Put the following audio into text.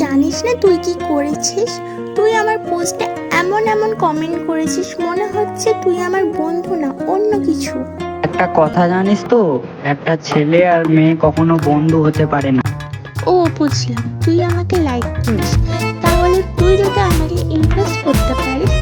জানিস না তুই কি করেছিস? তুই আমার পোস্টে এমন এমন কমেন্ট করেছিস, মনে হচ্ছে তুই আমার বন্ধু না, অন্য কিছু। একটা কথা জানিস তো, একটা ছেলে আর মেয়ে কখনো বন্ধু হতে পারে না। ও বুঝলাম, তুই আমাকে লাইক করিস, তাহলে তুই যদি আমাকে ইমপ্রেস করতে পারিস